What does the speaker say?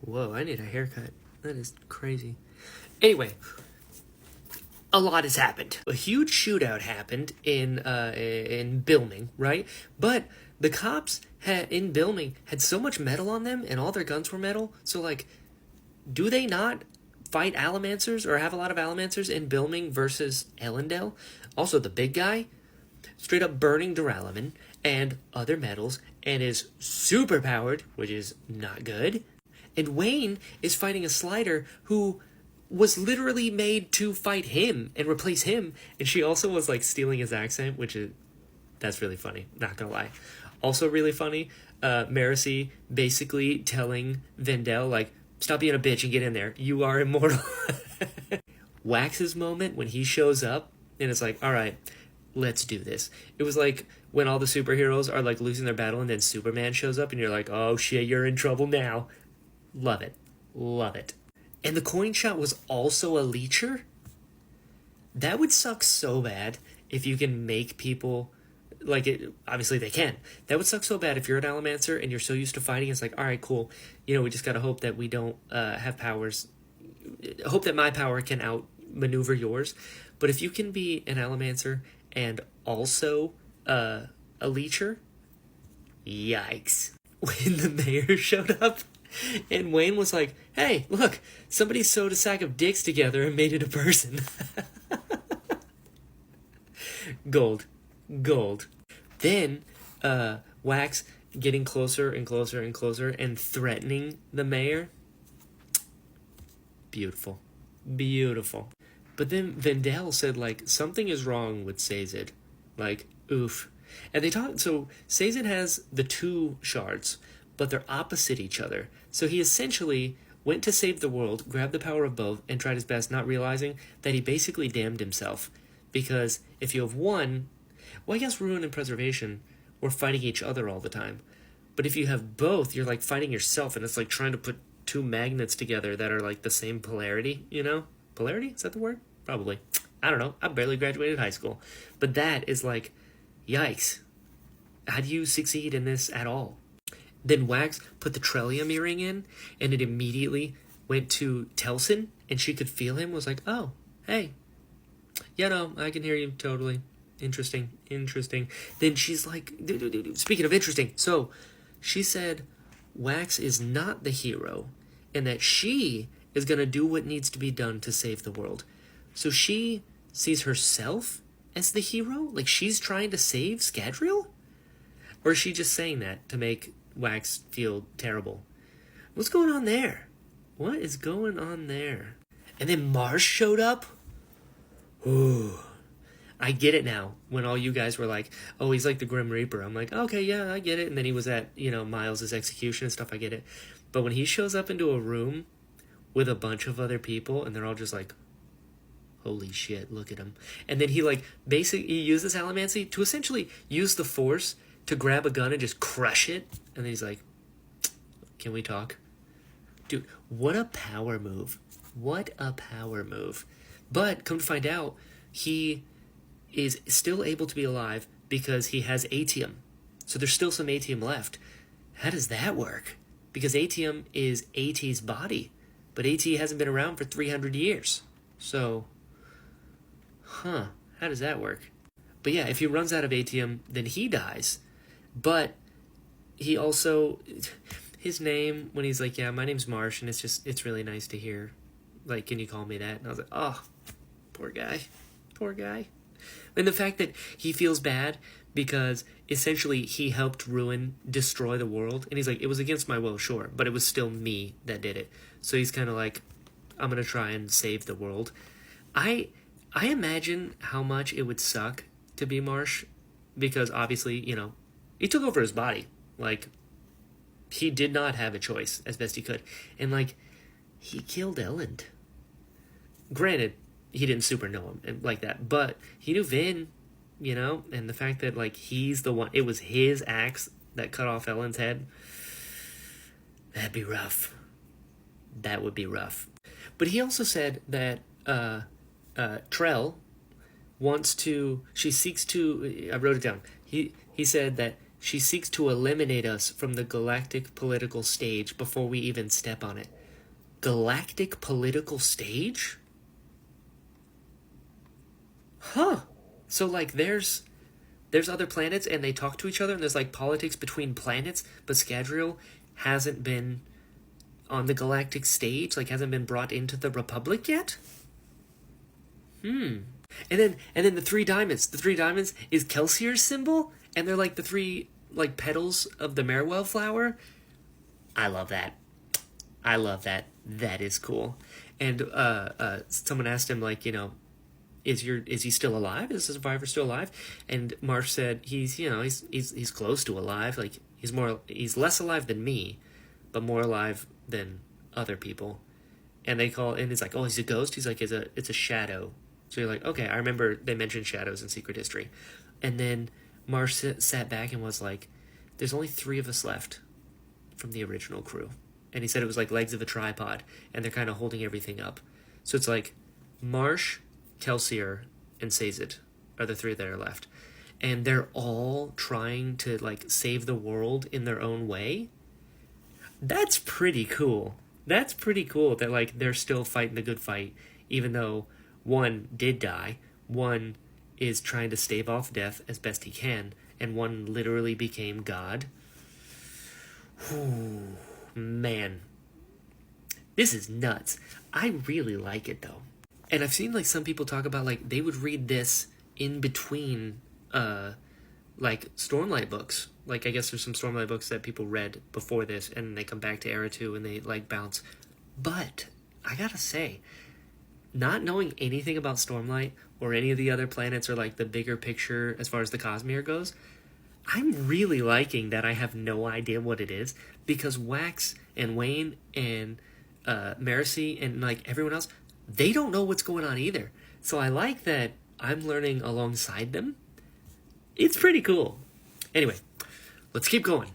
Whoa, I need a haircut. That is crazy. Anyway, a lot has happened. A huge shootout happened in Bilming, right? But the cops in Bilming had so much metal on them, and all their guns were metal. So like, do they not fight Allomancers or have a lot of Allomancers in Bilming versus Elendel? Also, the big guy straight up burning Duralumin and other metals and is super powered, which is not good. And Wayne is fighting a Slider who was literally made to fight him and replace him. And she also was like stealing his accent, which is, that's really funny, not gonna lie. Also really funny, Marcy basically telling Vendel, like, stop being a bitch and get in there. You are immortal. Wax's moment when he shows up and it's like, all right, let's do this. It was like when all the superheroes are like losing their battle and then Superman shows up and you're like, oh shit, you're in trouble now. Love it. Love it. And the coin shot was also a leecher? That would suck so bad if you can make people like it. Obviously they can. That would suck so bad if you're an Allomancer and you're so used to fighting. It's like, all right, cool. You know, we just gotta hope that we don't have powers. Hope that my power can outmaneuver yours. But if you can be an Allomancer and also a leecher, yikes. When the mayor showed up and Wayne was like, hey, look, somebody sewed a sack of dicks together and made it a person. Gold. Gold. Then, Wax getting closer and closer and closer and threatening the mayor. Beautiful. Beautiful. But then Vendel said, like, something is wrong with Sazed. Like, oof. And they talked, so Sazed has the two shards, but they're opposite each other. So he essentially went to save the world, grabbed the power of both, and tried his best, not realizing that he basically damned himself. Because if you have one, well, I guess Ruin and Preservation were fighting each other all the time. But if you have both, you're like fighting yourself, and it's like trying to put two magnets together that are like the same polarity, you know? Polarity? Is that the word? Probably. I don't know. I barely graduated high school. But that is like, yikes. How do you succeed in this at all? Then Wax put the Trellium earring in, and it immediately went to Telsin, and she could feel him, was like, oh, hey. Yeah, no, I can hear you totally. Interesting. Then she's like, speaking of interesting, so she said Wax is not the hero, and that she is going to do what needs to be done to save the world. So she sees herself as the hero? Like she's trying to save Scadrial? Or is she just saying that to make Wax feel terrible? What's going on there? What is going on there? And then Marsh showed up? Ooh. I get it now. When all you guys were like, oh, he's like the Grim Reaper. I'm like, okay, yeah, I get it. And then he was at, Miles' execution and stuff, I get it. But when he shows up into a room with a bunch of other people and they're all just like, holy shit, look at him. And then he basically uses Allomancy to essentially use the Force to grab a gun and just crush it. And then he's like, can we talk? Dude, what a power move. What a power move. But come to find out, he is still able to be alive because he has Atium. So there's still some Atium left. How does that work? Because Atium is AT's body. But AT hasn't been around for 300 years. So, how does that work? But yeah, if he runs out of Atium, then he dies. But he also, his name, when he's like, yeah, my name's Marsh, and it's really nice to hear. Like, can you call me that? And I was like, oh, poor guy. Poor guy. And the fact that he feels bad because essentially he helped Ruin destroy the world. And he's like, it was against my will, sure, but it was still me that did it. So he's kind of like, I'm going to try and save the world. I imagine how much it would suck to be Marsh because obviously, he took over his body. Like, he did not have a choice as best he could. And, he killed Elend. Granted, he didn't super know him like that, but he knew Vin, and the fact that, he's the one, it was his axe that cut off Elend's head, that'd be rough. That would be rough. But he also said that Trell she seeks to, I wrote it down, he said that She seeks to eliminate us from the galactic political stage before we even step on it. Galactic political stage? Huh. So like there's other planets and they talk to each other and there's like politics between planets, but Scadrial hasn't been on the galactic stage, like hasn't been brought into the Republic yet? And then the three diamonds. The three diamonds is Kelsier's symbol, and they're like the three like petals of the Merwell flower. I love that. I love that. That is cool. And someone asked him like, is he still alive? Is the survivor still alive? And Marsh said he's close to alive. Like he's less alive than me, but more alive than other people. And it's like, oh, he's a ghost. He's like, it's a shadow. So you're like, okay, I remember they mentioned shadows in Secret History. And then Marsh sat back and was like, there's only 3 of us left from the original crew. And he said it was like legs of a tripod, and they're kind of holding everything up. So it's like Marsh, Kelsier, and Sazed are the 3 that are left. And they're all trying to like save the world in their own way. That's pretty cool. That's pretty cool that like they're still fighting the good fight, even though one did die, one is trying to stave off death as best he can, and one literally became God. Whew, man. This is nuts. I really like it though. And I've seen like some people talk about like they would read this in between like Stormlight books. Like I guess there's some Stormlight books that people read before this and they come back to Era 2 and they like bounce. But I gotta say, not knowing anything about Stormlight or any of the other planets or like the bigger picture as far as the Cosmere goes, I'm really liking that I have no idea what it is, because Wax and Wayne and Marcy and like everyone else, they don't know what's going on either. So I like that I'm learning alongside them. It's pretty cool. Anyway, let's keep going.